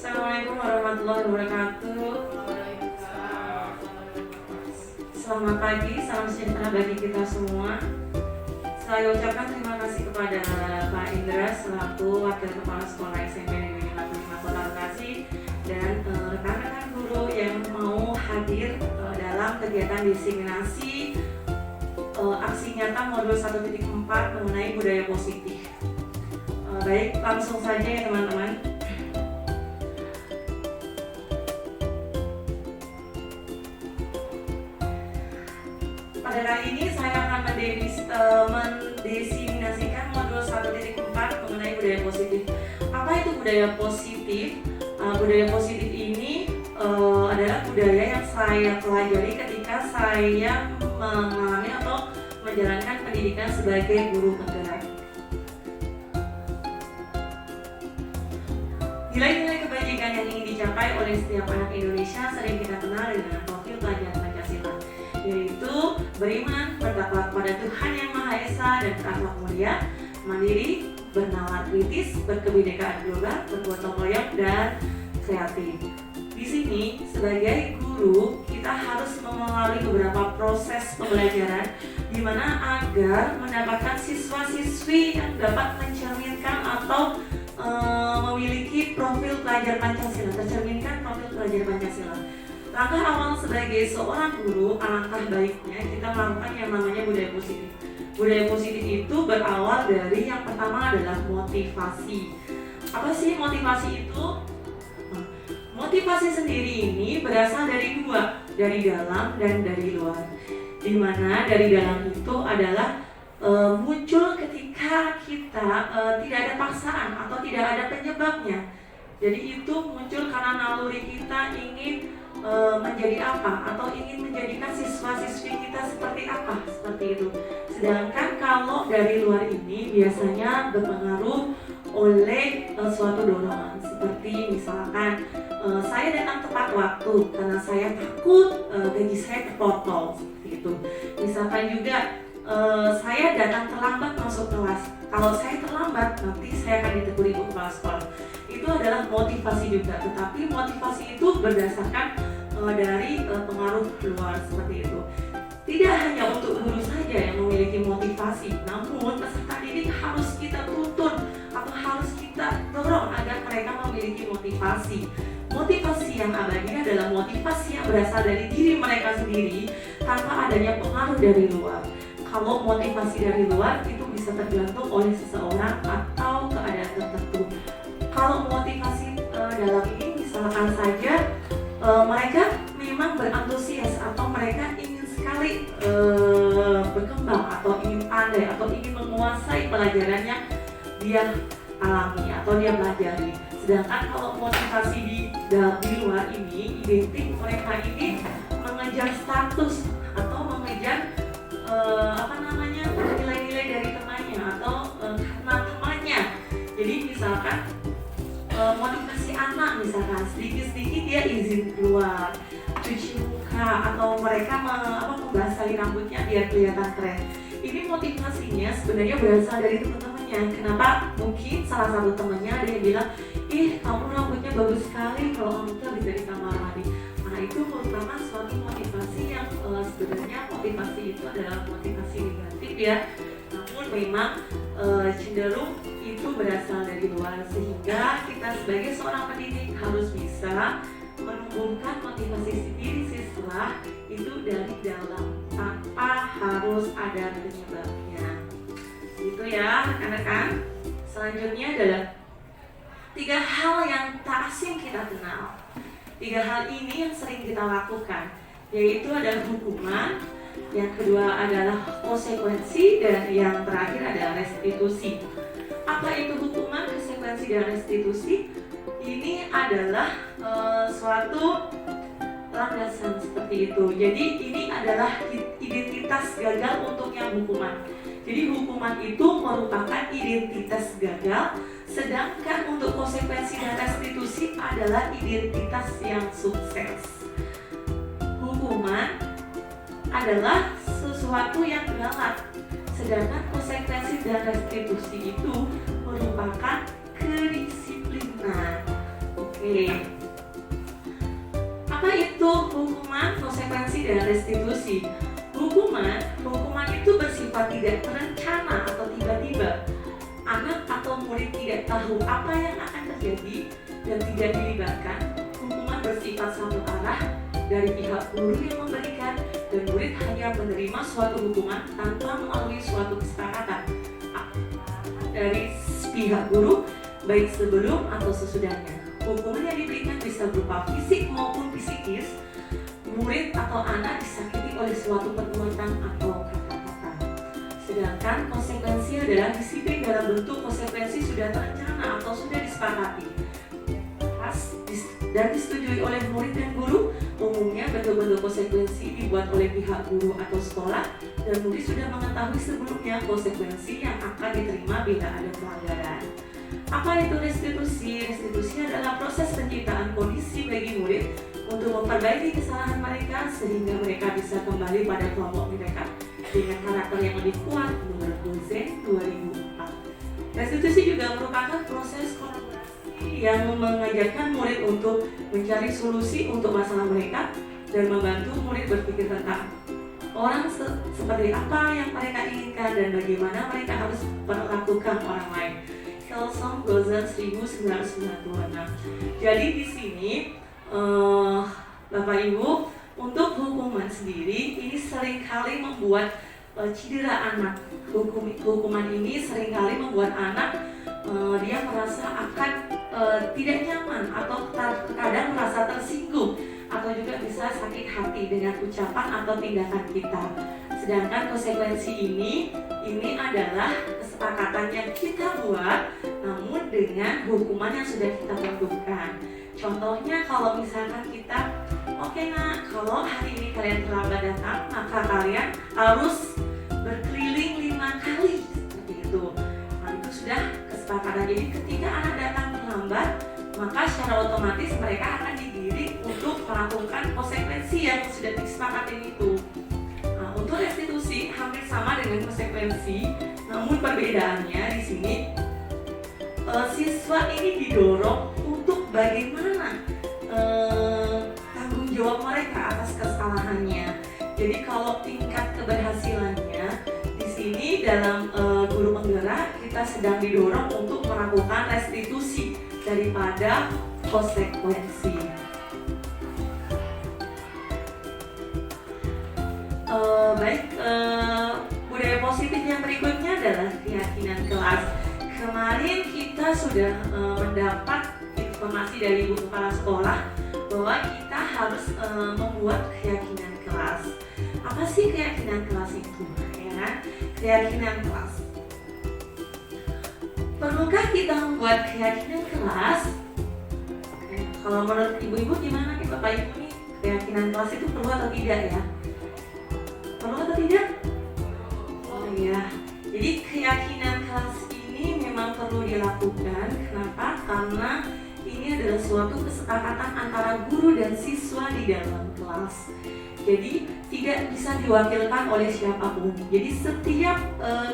Assalamualaikum warahmatullahi wabarakatuh. Selamat pagi, salam sejahtera bagi kita semua. Saya ucapkan terima kasih kepada Pak Indra selaku Wakil Kepala Sekolah SMP Negeri 55 Kota Bekasi dan rekan-rekan guru yang mau hadir dalam kegiatan diseminasi aksi nyata modul 1.4 mengenai budaya positif. Baik, langsung saja ya teman-teman. Pada kali ini saya akan mendefinisikan modul 1.4 mengenai budaya positif. Apa itu budaya positif? Budaya positif ini adalah budaya yang saya pelajari ketika saya mengalami atau menjalankan pendidikan sebagai guru penggerak. Nilai-nilai kebajikan yang ingin dicapai oleh setiap anak Indonesia sering kita kenal dengan profil pelajaran Pancasila, yaitu beriman, bertakwa kepada Tuhan Yang Maha Esa dan berakhlak mulia, mandiri, bernalar kritis, berkebinekaan global, bergotong royong, dan kreatif. Di sini sebagai guru kita harus melalui beberapa proses pembelajaran di mana agar mendapatkan siswa-siswi yang dapat mencerminkan atau memiliki profil pelajar Pancasila, tercerminkan profil pelajar Pancasila. Langkah awal sebagai seorang guru, alangkah baiknya kita melakukan yang namanya budaya positif. Budaya positif itu berawal dari yang pertama adalah motivasi. Apa sih motivasi itu? Motivasi sendiri ini berasal dari dua, dari dalam dan dari luar. Dimana dari dalam itu adalah muncul ketika kita tidak ada paksaan atau tidak ada penyebabnya. Jadi itu muncul karena naluri kita ingin menjadi apa atau ingin menjadikan siswa-siswi kita seperti apa, seperti itu. Sedangkan kalau dari luar ini biasanya berpengaruh oleh suatu dorongan, seperti misalkan saya datang tepat waktu karena saya takut gaji saya terpotong, seperti itu. Misalkan juga saya datang terlambat masuk kelas. Kalau saya terlambat, nanti saya akan ditegur ibu kepala sekolah. Itu adalah motivasi juga, tetapi motivasi itu berdasarkan dari pengaruh luar, seperti itu. Tidak hanya untuk guru saja yang memiliki motivasi, namun peserta didik harus kita tuntun atau harus kita dorong agar mereka memiliki motivasi. Motivasi yang abadi adalah motivasi yang berasal dari diri mereka sendiri tanpa adanya pengaruh dari luar. Kalau motivasi dari luar itu bisa tergantung oleh seseorang atau keadaan tertentu. Kalau motivasi dalam ini misalkan saja mereka memang berantusias atau mereka ingin sekali berkembang atau ingin pandai atau ingin menguasai pelajaran yang dia alami atau dia pelajari. Sedangkan kalau motivasi di luar ini identik mereka ini mengejar status atau mengejar nilai-nilai dari temannya atau karena temannya. Jadi misalkan motivasi anak misalkan sedikit-sedikit dia izin keluar, cuci muka atau mereka membasahi rambutnya biar kelihatan keren. Ini motivasinya sebenarnya berasal dari teman-temannya. Kenapa? Mungkin salah satu temannya ada yang bilang, kamu rambutnya bagus sekali kalau kamu tuh bisa di kamar mandi. Nah itu merupakan suatu motivasi yang sebenarnya motivasi itu adalah motivasi negatif ya. Namun memang cenderung itu berasal dari luar, sehingga kita sebagai seorang pendidik harus bisa menumbuhkan motivasi diri siswa itu dari dalam tanpa harus ada penyebabnya. Gitu ya rekan-rekan. Selanjutnya adalah 3 hal yang tak asing kita kenal. 3 hal ini yang sering kita lakukan, yaitu adalah hukuman, yang kedua adalah konsekuensi, dan yang terakhir adalah restitusi. Apa itu hukuman, konsekuensi, dan restitusi? Ini adalah suatu landasan seperti itu. Jadi ini adalah identitas gagal untuk yang hukuman. Jadi hukuman itu merupakan identitas gagal, sedangkan untuk konsekuensi dan restitusi adalah identitas yang sukses. Hukuman adalah sesuatu yang galak, sedangkan konsekuensi dan restitusi itu merupakan kedisiplinan. Oke, Oke. Apa itu hukuman, konsekuensi, dan restitusi? Hukuman itu bersifat tidak terencana atau tiba-tiba. Anak atau murid tidak tahu apa yang akan terjadi dan tidak dilibatkan. Hukuman bersifat satu arah dari pihak guru yang memberikan, dan murid hanya menerima suatu hukuman tanpa melalui suatu kesepakatan dari pihak guru, baik sebelum atau sesudahnya. Hukuman yang diberikan bisa berupa fisik maupun psikis. Murid atau anak disakiti oleh suatu perbuatan atau kata-kata. Sedangkan konsekuensi adalah disiplin dalam bentuk konsekuensi sudah terencana atau sudah disepakati dan disetujui oleh murid dan guru. Umumnya bentuk-bentuk konsekuensi dibuat oleh pihak guru atau sekolah, dan murid sudah mengetahui sebelumnya konsekuensi yang akan diterima bila ada pelanggaran. Apa itu restitusi? Restitusi adalah proses penciptaan kondisi bagi murid untuk memperbaiki kesalahan mereka sehingga mereka bisa kembali pada kelompok mereka dengan karakter yang lebih kuat, menurut Gozen 2004. Restitusi juga merupakan proses yang mengajarkan murid untuk mencari solusi untuk masalah mereka dan membantu murid berpikir tentang orang seperti apa yang mereka inginkan dan bagaimana mereka harus memperlakukan orang lain. Hillsong Gozen 1996. Jadi di sini Bapak Ibu, untuk hukuman sendiri ini seringkali membuat cedera anak. Hukuman ini seringkali membuat anak dia merasa akan tidak nyaman atau terkadang merasa tersinggung atau juga bisa sakit hati dengan ucapan atau tindakan kita. Sedangkan konsekuensi ini adalah kesepakatan yang kita buat namun dengan hukuman yang sudah kita tentukan. Contohnya kalau misalkan kita, oke nak, kalau hari ini kalian terlambat datang, maka kalian harus berkeliling 5 kali, seperti itu. Nah, itu sudah kesepakatan. Jadi ketika anak datang terlambat, maka secara otomatis mereka akan digiring untuk melakukan konsekuensi yang sudah disepakati itu. Nah, untuk restitusi hampir sama dengan konsekuensi, namun perbedaannya di sini siswa ini didorong untuk bagaimana tanggung jawab mereka atas kesalahannya. Jadi kalau tingkat keberhasilannya di sini dalam guru penggerak kita sedang didorong untuk melakukan restitusi daripada konsekuensi. Budaya positif yang berikutnya adalah keyakinan kelas. Kemarin kita sudah mendapat informasi dari ibu kepala sekolah bahwa kita harus membuat keyakinan kelas. Apa sih keyakinan kelas itu? Ya, keyakinan kelas. Perlukah kita membuat keyakinan kelas? Kalau menurut ibu-ibu gimana nih Bapak Ibu nih? Keyakinan kelas itu perlu atau tidak ya? Perlu atau tidak? Oh iya. Jadi keyakinan kelas ini memang perlu dilakukan. Kenapa? Karena ini adalah suatu kesepakatan antara guru dan siswa di dalam kelas. Jadi tidak bisa diwakilkan oleh siapapun. Jadi setiap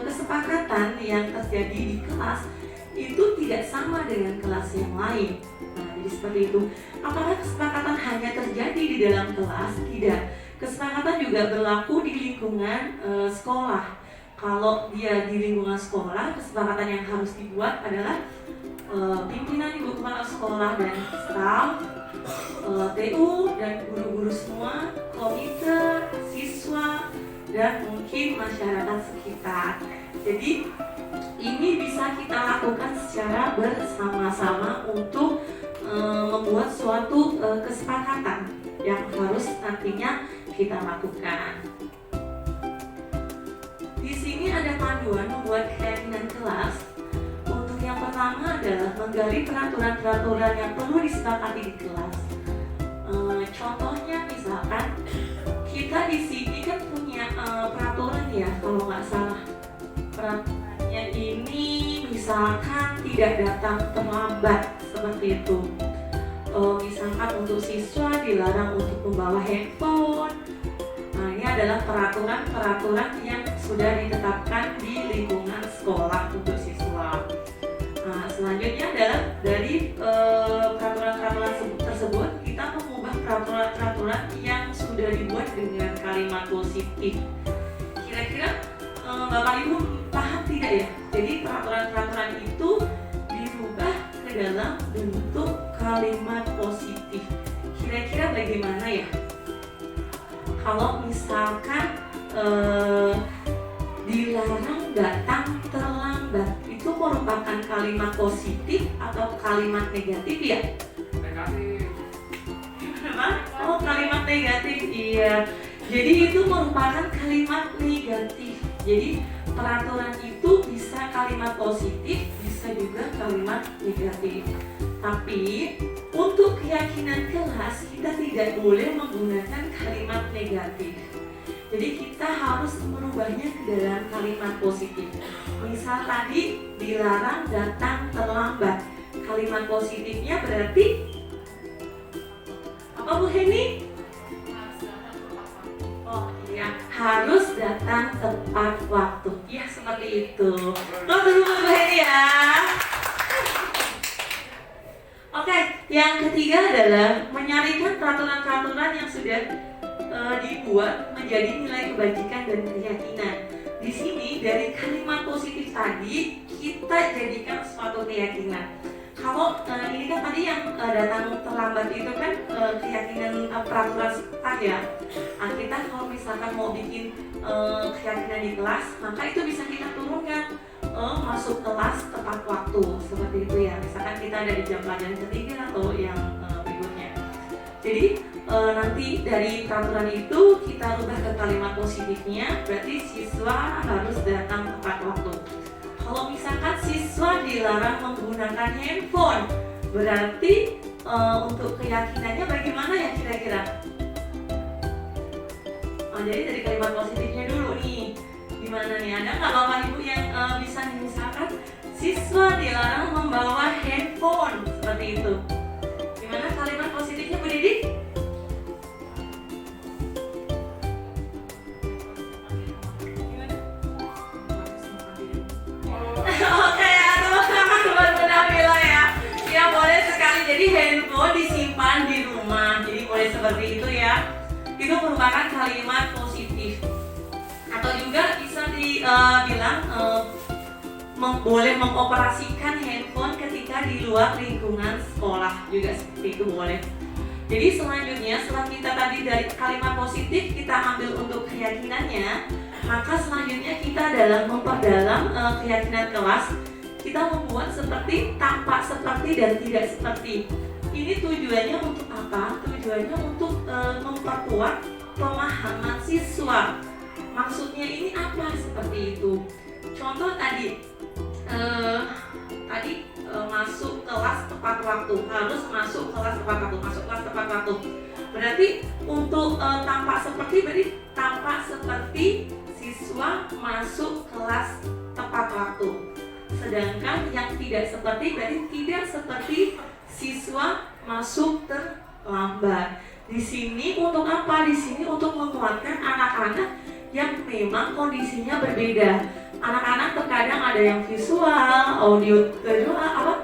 kesepakatan yang terjadi di kelas itu tidak sama dengan kelas yang lain. Nah, jadi seperti itu. Apakah kesepakatan hanya terjadi di dalam kelas? Tidak. Kesepakatan juga berlaku di lingkungan sekolah. Kalau dia di lingkungan sekolah, kesepakatan yang harus dibuat adalah pimpinan ibu kepala sekolah dan staf, TU dan guru-guru semua, komite, siswa, dan mungkin masyarakat sekitar. Jadi ini bisa kita lakukan secara bersama-sama untuk membuat suatu kesepakatan yang harus nantinya kita lakukan. Di sini ada panduan membuat keyakinan kelas. Untuk yang pertama adalah menggali peraturan-peraturan yang perlu disepakati di kelas. Contohnya misalkan kita di sini kan punya peraturan ya, kalau nggak salah peraturannya ini misalkan tidak datang terlambat seperti itu. Misalkan untuk siswa dilarang untuk membawa handphone. Nah, ini adalah peraturan-peraturan yang sudah ditetapkan di lingkungan sekolah untuk siswa. Nah, selanjutnya adalah dari peraturan-peraturan peraturan yang sudah dibuat dengan kalimat positif. Kira-kira Bapak Ibu paham tidak ya? Jadi peraturan-peraturan itu dirubah ke dalam bentuk kalimat positif. Kira-kira bagaimana ya? Kalau misalkan dilarang datang terlambat, itu merupakan kalimat positif atau kalimat negatif ya? Negatif. Oh, kalimat negatif, iya. Jadi itu merupakan kalimat negatif. Jadi peraturan itu bisa kalimat positif, bisa juga kalimat negatif. Tapi untuk keyakinan kelas kita tidak boleh menggunakan kalimat negatif. Jadi kita harus merubahnya ke dalam kalimat positif. Misal tadi dilarang datang terlambat. Kalimat positifnya berarti apa Bu Heni? Oh iya, harus datang tepat waktu. Ya seperti itu. Lo dulu Bu Heni ya. Oke, yang ketiga adalah menyarikan peraturan-peraturan yang sudah dibuat menjadi nilai kebajikan dan keyakinan. Di sini dari kalimat positif tadi kita jadikan suatu keyakinan. Kalau ini kan tadi yang datang terlambat itu kan keyakinan peraturan sekolah ya. Nah, kita kalau misalkan mau bikin keyakinan di kelas, maka itu bisa kita turunkan masuk kelas tepat waktu seperti itu ya. Misalkan kita ada di jam pelajaran ketiga atau yang berikutnya. Jadi nanti dari peraturan itu kita rubah ke kalimat positifnya, berarti siswa harus datang tepat waktu. Kalau misalkan siswa dilarang menggunakan handphone, berarti untuk keyakinannya bagaimana ya kira-kira? Jadi dari kalimat positifnya dulu nih, gimana nih? Ada nggak Bapak Ibu yang bisa misalkan siswa dilarang membawa handphone seperti itu? Gimana kalimat positifnya Bu Didi? Oke ya teman-teman benar ya. Ya boleh sekali, jadi handphone disimpan di rumah. Jadi boleh seperti itu ya. Itu merupakan kalimat positif. Atau juga bisa dibilang boleh mengoperasikan handphone ketika di luar lingkungan sekolah juga seperti itu boleh. Jadi selanjutnya setelah kita tadi dari kalimat positif kita ambil untuk keyakinannya, maka selanjutnya kita dalam memperdalam keyakinan kelas kita membuat seperti, tampak seperti dan tidak seperti. Ini tujuannya untuk apa? Tujuannya untuk memperkuat pemahaman siswa. Maksudnya ini apa seperti itu? Contoh tadi masuk kelas tepat waktu, harus masuk kelas tepat waktu, masuk kelas tepat waktu. Berarti untuk tampak seperti, berarti tampak seperti siswa masuk kelas tepat waktu. Sedangkan yang tidak seperti, berarti tidak seperti siswa masuk terlambat. Di sini untuk apa? Di sini untuk menguatkan anak-anak yang memang kondisinya berbeda. Anak-anak terkadang ada yang visual, audio, visual,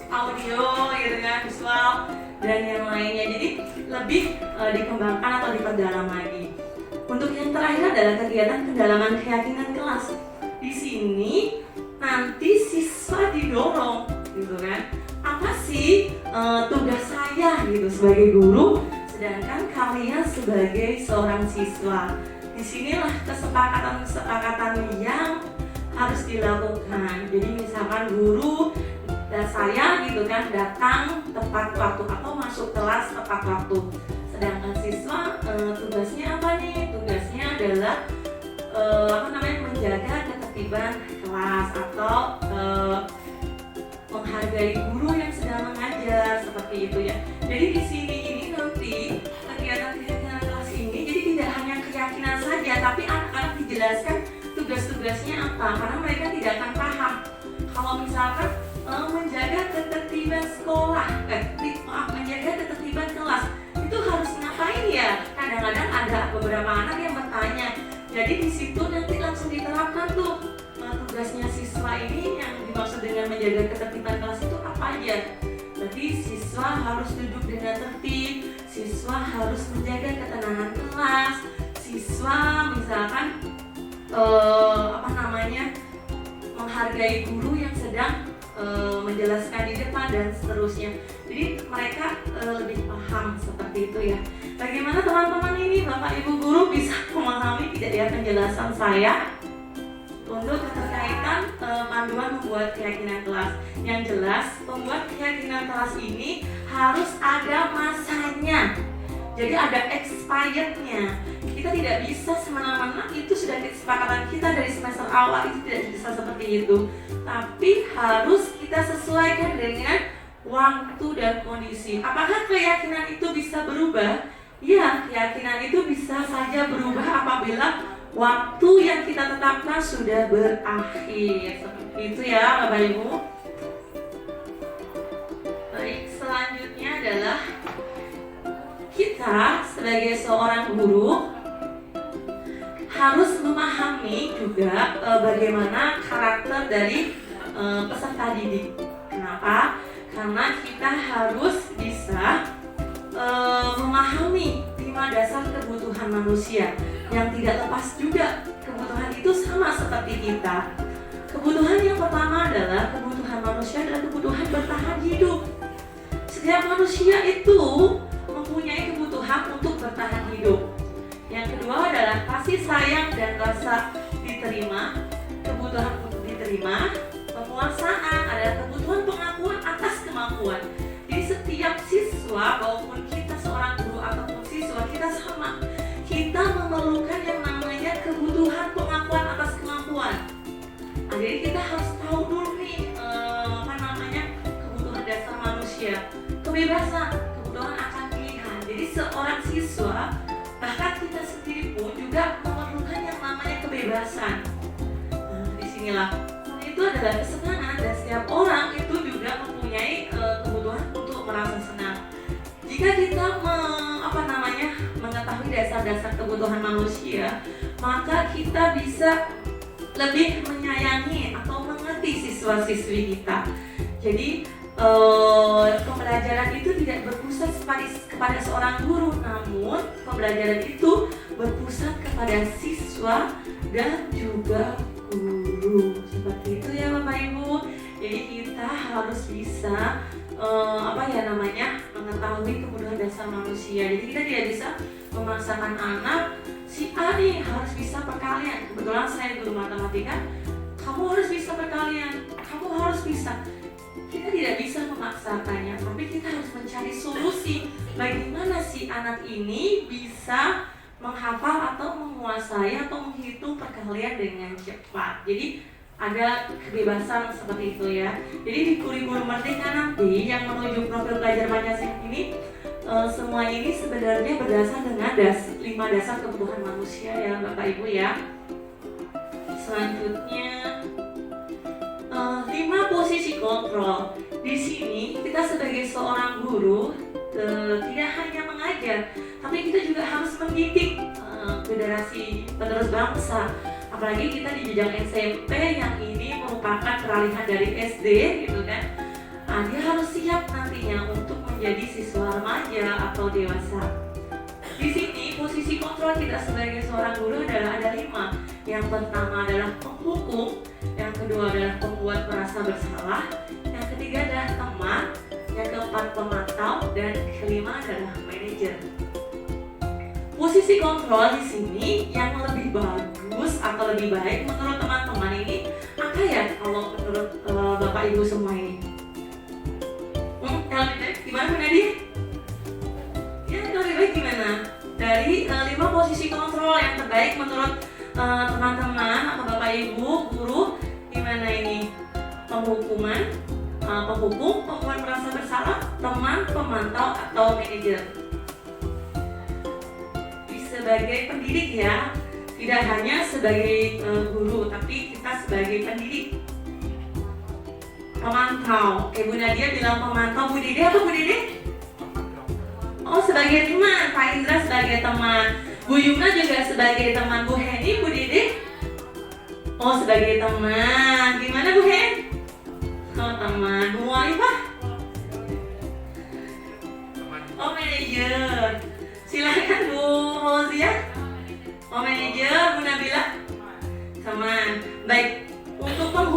audio, gitu kan, visual dan yang lainnya. Jadi lebih dikembangkan atau diperdalam lagi. Untuk yang terakhir adalah kegiatan pendalaman keyakinan kelas. Di sini nanti siswa didorong, gitu kan. Apa sih tugas saya gitu sebagai guru, sedangkan kalian sebagai seorang siswa. Disinilah kesepakatan yang harus dilakukan. Jadi misalkan guru dan saya gitu kan datang tepat waktu atau masuk kelas tepat waktu. Sedangkan siswa tugasnya apa nih? Tugasnya adalah menjaga ketertiban kelas atau menghargai guru yang sedang mengajar seperti itu ya. Jadi di sini ini nanti kegiatan kelas ini jadi tidak hanya keyakinan saja, tapi anak-anak dijelaskan tugas-tugasnya apa, karena mereka tidak akan paham. Kalau misalkan menjaga ketertiban sekolah, menjaga ketertiban kelas, itu harus ngapain ya? Kadang-kadang ada beberapa anak yang bertanya. Jadi di situ nanti langsung diterapkan tuh tugasnya siswa ini yang dimaksud dengan menjaga ketertiban kelas itu apa aja. Berarti siswa harus duduk dengan siswa harus menjaga ketenangan kelas, siswa misalkan menghargai guru yang sedang menjelaskan di depan dan seterusnya. Jadi mereka lebih paham seperti itu ya. Bagaimana teman-teman ini, Bapak Ibu guru bisa memahami tidak ya penjelasan saya untuk keterkaitan panduan membuat keyakinan kelas? Yang jelas, pembuat keyakinan kelas ini harus ada masanya. Jadi ada expirednya. Kita tidak bisa semena-mena, itu sudah kesepakatan kita dari semester awal, itu tidak bisa seperti itu. Tapi harus kita sesuaikan dengan waktu dan kondisi. Apakah keyakinan itu bisa berubah? Ya, keyakinan itu bisa saja berubah apabila waktu yang kita tetapkan sudah berakhir. Seperti itu ya Bapak Ibu. Baik, selanjutnya adalah kita sebagai seorang guru harus memahami juga bagaimana karakter dari peserta didik. Kenapa? Karena kita harus bisa memahami 5 dasar kebutuhan manusia yang tidak lepas juga. Kebutuhan itu sama seperti kita. Kebutuhan yang pertama adalah kebutuhan manusia adalah kebutuhan bertahan hidup. Setiap manusia itu mempunyai kebutuhan untuk bertahan hidup. Yang kedua adalah kasih sayang dan rasa diterima, kebutuhan untuk diterima. Penguasaan adalah kebutuhan pengakuan atas kemampuan. Jadi setiap siswa maupun kita seorang guru ataupun siswa, kita sama. Kita memerlukan yang namanya kebutuhan pengakuan atas kemampuan. Nah, jadi kita harus tahu dulu nih kebutuhan dasar manusia. Kebebasan, kebutuhan akan pilihan. Jadi seorang siswa, bahkan kita sendiri pun juga memerlukan yang namanya kebebasan. Nah, disinilah itu adalah kesenangan, dan setiap orang itu juga mempunyai kebutuhan untuk merasa senang. Jika kita mengetahui dasar-dasar kebutuhan manusia, maka kita bisa lebih menyayangi atau mengerti siswa-siswi kita. Jadi pembelajaran itu tidak berpusat kepada seorang guru, namun pembelajaran itu berpusat kepada siswa dan juga guru. Seperti itu ya Bapak Ibu. Jadi kita harus bisa mengetahui kebutuhan dasar manusia. Jadi kita tidak bisa memaksakan anak, si A nih harus bisa perkalian. Kebetulan saya guru matematika, kamu harus bisa perkalian, kamu harus bisa. Kita tidak bisa memaksakannya, tapi kita harus mencari solusi bagaimana si anak ini bisa menghafal atau menguasai atau menghitung perkalian dengan cepat. Jadi ada kebebasan seperti itu ya. Jadi di kurikulum Merdeka nanti yang menuju profil pelajar Pancasila ini semua ini sebenarnya berdasar dengan 5 dasar kebutuhan manusia ya Bapak Ibu ya. Selanjutnya 5 posisi kontrol. Di sini kita sebagai seorang guru tidak hanya mengajar, tapi kita juga harus mendidik generasi penerus bangsa. Apalagi kita di jenjang SMP yang ini merupakan peralihan dari SD gitu kan. Nah, dia harus siap nantinya untuk menjadi siswa remaja atau dewasa. Di sini posisi kontrol kita sebagai seorang guru adalah ada 5. Yang pertama adalah penghukum, yang kedua adalah pembuat merasa bersalah, yang ketiga adalah teman, yang keempat pemantau, dan kelima adalah manajer. Posisi kontrol di sini yang lebih bagus atau lebih baik menurut teman-teman ini apa ya kalau menurut Bapak Ibu semua ini? Yang lebih baik gimana Bu Nadia? Ya, yang lebih baik gimana? Dari 5 posisi kontrol yang terbaik menurut teman-teman atau Bapak Ibu guru gimana ini? Penghukuman, penghukum, pembuat merasa bersalah, teman, pemantau, atau manajer. Sebagai pendidik ya, tidak hanya sebagai guru, tapi kita sebagai pendidik. Pemantau. Oke, Bu Nadia bilang pemantau. Bu Dede apa Bu Dede? Oh, sebagai teman. Pak Indra sebagai teman. Bu Yuna juga sebagai teman. Bu Heni, Bu Dede? Oh, sebagai teman. Gimana Bu Hen? Oh, teman. Bu Walifah? Oh, manajer.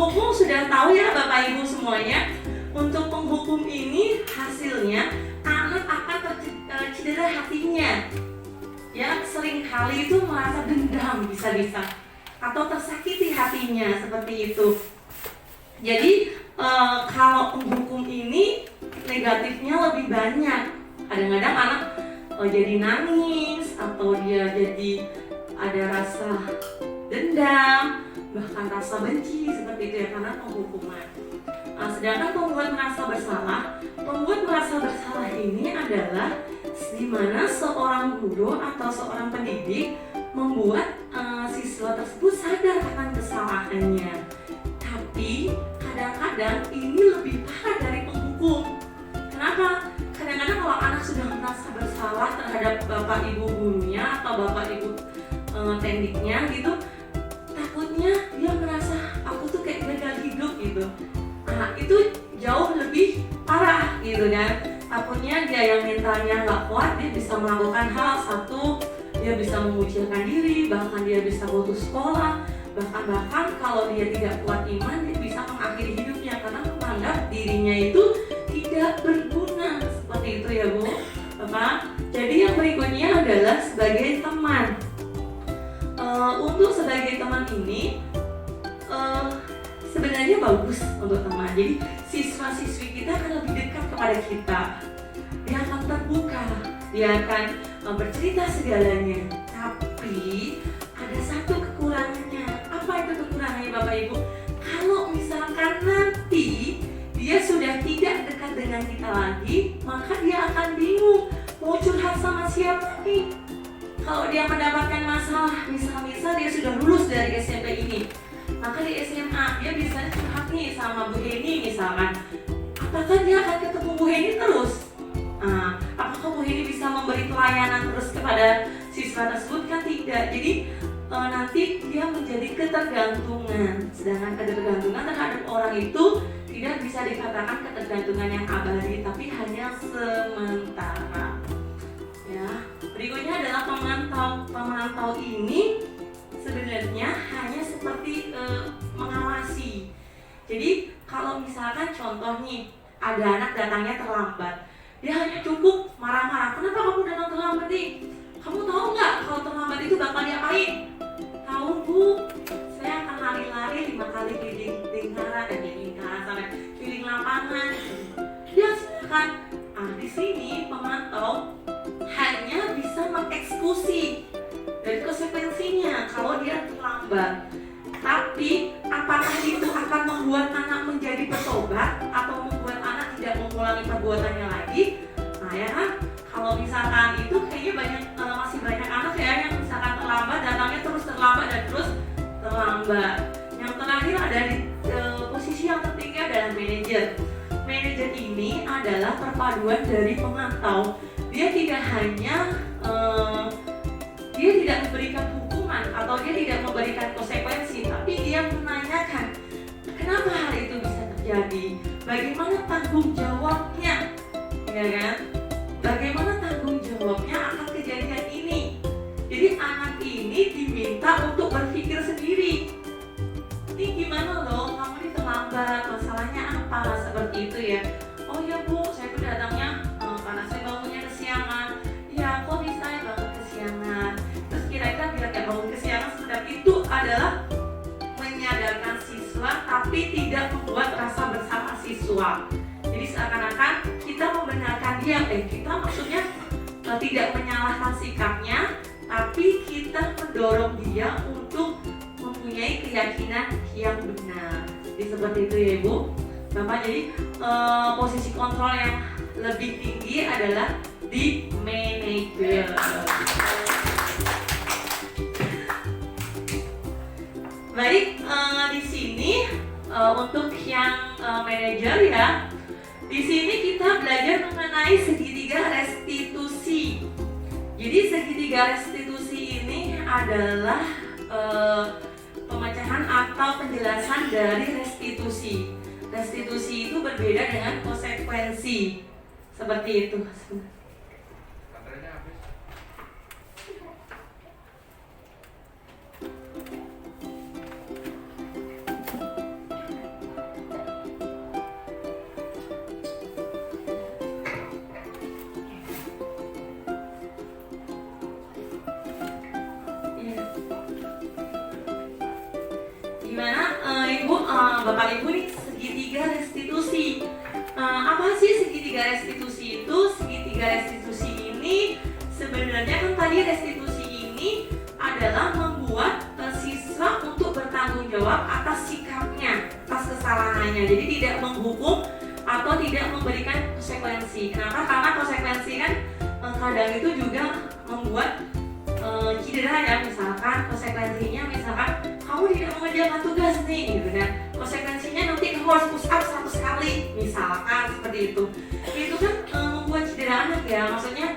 penghukum sudah tahu ya Bapak Ibu semuanya. Untuk penghukum ini hasilnya anak akan cedera hatinya. Ya, seringkali itu merasa dendam bisa-bisa atau tersakiti hatinya seperti itu. Jadi kalau penghukum ini negatifnya lebih banyak. Kadang-kadang anak jadi nangis atau dia jadi ada rasa dendam, bahkan rasa benci seperti itu ya, karena penghukuman. Nah, sedangkan pembuat merasa bersalah ini adalah di mana seorang guru atau seorang pendidik membuat siswa tersebut sadar akan kesalahannya. Tapi kadang-kadang ini lebih parah dari penghukum. Kenapa? Kadang-kadang kalau anak sudah merasa bersalah terhadap bapak ibu gurunya atau bapak ibu tendiknya gitu, takutnya dia merasa aku tuh kayak gagal hidup gitu. Nah, itu jauh lebih parah gitu kan. Takutnya dia yang mentalnya nggak kuat, dia bisa melakukan hal satu, dia bisa mengucilkan diri, bahkan dia bisa putus sekolah, bahkan kalau dia tidak kuat iman, dia bisa mengakhiri hidupnya karena menganggap dirinya itu tidak berguna. Seperti itu ya Bu, Bapak. Jadi yang berikutnya adalah sebagai teman. Untuk sebagai teman ini sebenarnya bagus untuk teman. Jadi siswa-siswi kita akan lebih dekat kepada kita. Dia akan terbuka, dia akan bercerita segalanya. Tapi ada satu kekurangannya. Apa itu kekurangannya Bapak Ibu? Kalau misalkan nanti dia sudah tidak dekat dengan kita lagi, maka dia akan bingung mau curhat sama siapa nih. Kalau dia mendapatkan masalah, misal dia sudah lulus dari SMP ini, maka di SMA dia bisa curhat nih sama Bu Heni misalkan. Apakah dia akan ketemu Bu Heni terus? Apakah Bu Heni bisa memberi pelayanan terus kepada siswa tersebut? Kan tidak. Jadi nanti dia menjadi ketergantungan. Sedangkan ketergantungan terhadap orang itu tidak bisa dikatakan ketergantungan yang abadi, tapi hanya sementara. Ya. Berikutnya adalah pemantau. Pemantau ini sebenarnya hanya seperti mengawasi. Jadi kalau misalkan contoh nih, ada anak datangnya terlambat, dia hanya cukup marah-marah. Kenapa kamu datang terlambat nih? Kamu tahu nggak kalau terlambat itu bakal diapain? Tahu Bu, saya akan lari-lari 5 kali keliling lingkaran sampai keliling lapangan. Dia silakan. Di sini pemantau hanya bisa mengeksekusi dari konsekuensinya kalau dia terlambat. Tapi apakah itu akan membuat anak menjadi bertobat atau membuat anak tidak mengulangi perbuatannya lagi? Nah ya kan, kalau misalkan itu kayaknya masih banyak anak ya yang misalkan terlambat, datangnya terus terlambat dan terus terlambat. Yang terakhir ada di posisi yang ketiga adalah manajer. Manajer ini adalah perpaduan dari pemantau. Dia tidak hanya dia tidak memberikan hukuman atau dia tidak memberikan konsekuensi, tapi dia menanyakan kenapa hal itu bisa terjadi, bagaimana tanggung jawabnya, ya kan? Bagaimana tanggung jawabnya akan kejadian ini. Jadi anak ini diminta untuk berpikir sendiri. Ini gimana loh, kamu ini terlambat, masalahnya apa, seperti itu ya. Oh ya Bu, saya tuh datangnya karena saya bangunnya kesiangan. Ya kok bisa ya bangun kesiangan? Terus kira-kira biar kayak bangun kesiangan seperti itu adalah menyadarkan siswa tapi tidak membuat rasa bersalah siswa. Jadi seakan-akan kita membenarkan dia, kita maksudnya tidak menyalahkan sikapnya, tapi kita mendorong dia untuk mempunyai keyakinan yang benar. Jadi seperti itu ya Ibu, Bapak. Jadi posisi kontrol yang lebih tinggi adalah di manajer. Baik, di sini untuk yang manajer ya. Di sini kita belajar mengenai segitiga restitusi. Jadi segitiga restitusi ini adalah pemecahan atau penjelasan dari restitusi. Restitusi itu berbeda dengan konsekuensi. Seperti itu. sama Bapak Ibu nih segitiga restitusi. Apa sih segitiga restitusi itu? Segitiga restitusi ini sebenarnya kan tadi restitusi ini adalah membuat siswa untuk bertanggung jawab atas sikapnya, atas kesalahannya. Jadi tidak menghukum atau tidak memberikan konsekuensi. Kenapa? Karena konsekuensi kan kadang itu juga membuat cedera ya. Misalkan konsekuensinya misalkan kamu tidak mengerjakan tugas nih gitu kan. Konsekuensinya nanti kamu harus push up 100 kali misalkan seperti itu. Itu kan membuat cedera anak ya. Maksudnya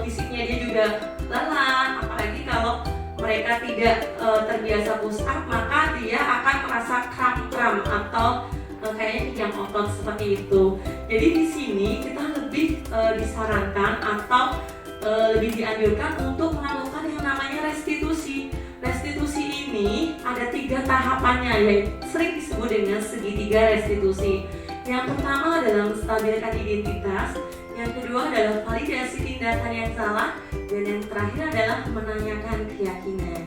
fisiknya dia juga lelah, apalagi kalau mereka tidak terbiasa push up, maka dia akan merasa kram-kram atau kayaknya kejang otot seperti itu. Jadi di sini kita lebih disarankan atau lebih dianjurkan untuk melakukan yang namanya restitusi. Restitusi ini ada 3 tahapannya, yaitu sering disebut dengan segitiga restitusi. Yang pertama adalah menstabilkan identitas, yang kedua adalah validasi tindakan yang salah, dan yang terakhir adalah menanyakan keyakinan.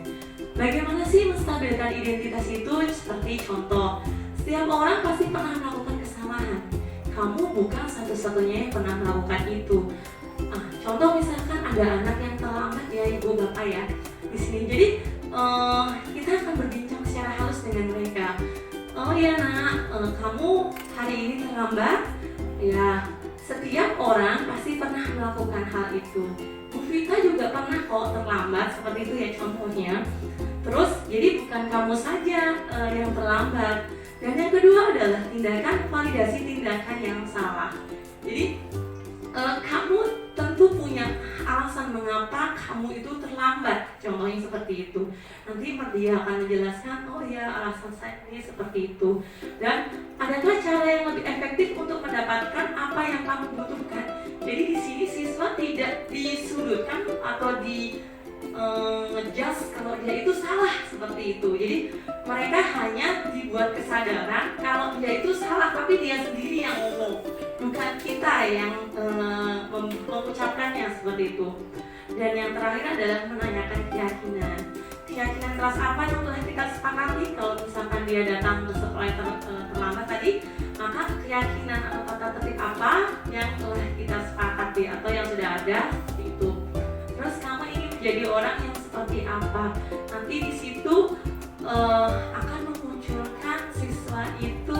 Bagaimana sih menstabilkan identitas itu? Seperti contoh, setiap orang pasti pernah melakukan kesalahan. Kamu bukan satu-satunya yang pernah melakukan itu. Contoh misalkan ada anak yang terlambat ya ibu bapak ya di sini. Jadi kita akan berbincang secara halus dengan mereka. Oh ya nak, kamu hari ini terlambat. Ya, setiap orang pasti pernah melakukan hal itu. Bu Vita juga pernah kok terlambat seperti itu ya contohnya. Terus jadi bukan kamu saja yang terlambat. Dan yang kedua adalah tindakan validasi tindakan yang salah. Jadi kamu tentu punya alasan mengapa kamu itu terlambat. Contohnya seperti itu. Nanti dia akan menjelaskan, oh ya alasan saya ini seperti itu. Dan adakah cara yang lebih efektif untuk mendapatkan apa yang kamu butuhkan? Jadi di sini siswa tidak disudutkan atau ngejudge kalau dia itu salah seperti itu. Jadi mereka hanya dibuat kesadaran kalau dia itu salah, tapi dia sendiri yang ngomong, bukan kita yang mengucapkannya seperti itu. Dan yang terakhir adalah menanyakan keyakinan. Keyakinan kelas apa yang telah kita sepakati? Kalau misalkan dia datang ke sekolah terlambat tadi, maka keyakinan atau tata tertib apa yang telah kita sepakati atau yang sudah ada itu. Terus kamu ingin menjadi orang yang seperti apa? Nanti di situ akan memunculkan siswa itu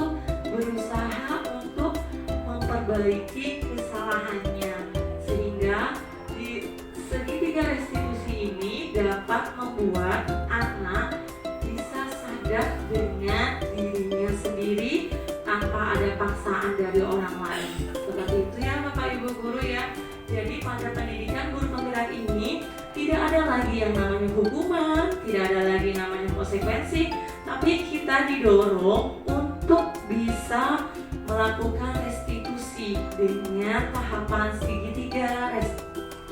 berusaha untuk memperbaiki kesalahannya, sehingga di segitiga restitusi ini dapat membuat anak bisa sadar dengan dirinya sendiri tanpa ada paksaan dari orang lain. Seperti itu ya Bapak Ibu guru ya. Jadi pada pendidikan guru penggerak ini tidak ada lagi yang namanya hukuman, tidak ada lagi namanya konsekuensi, tapi kita didorong untuk bisa melakukan restitusi dengan tahapan segitiga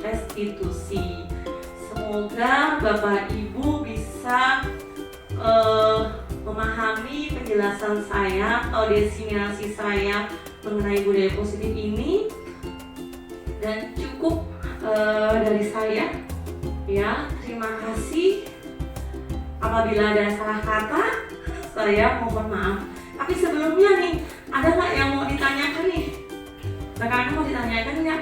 restitusi. Semoga Bapak Ibu bisa memahami penjelasan saya atau definisi saya mengenai budaya positif ini. Dan cukup dari saya ya. Terima kasih. Apabila ada salah kata, saya mohon maaf. Tapi sebelumnya nih, ada nggak yang mau ditanyakan nih? Rekan-rekan mau ditanyakan nggak?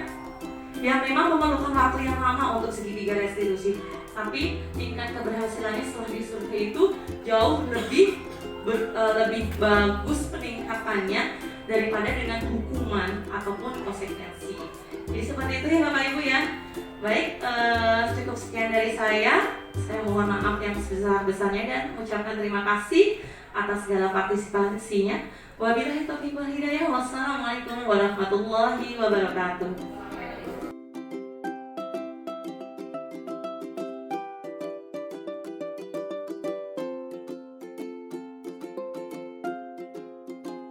Ya memang memerlukan waktu yang lama untuk segitiga restitusi, tapi tingkat keberhasilannya setelah disurvei itu jauh lebih bagus peningkatannya daripada dengan hukuman ataupun konsekuensi. Jadi seperti itu ya Bapak Ibu ya. Baik, cukup sekian dari saya. Saya mohon maaf yang sebesar-besarnya dan mengucapkan terima kasih atas segala partisipasinya. Wabillahi taufiq wal hidayah. Wassalamualaikum warahmatullahi wabarakatuh.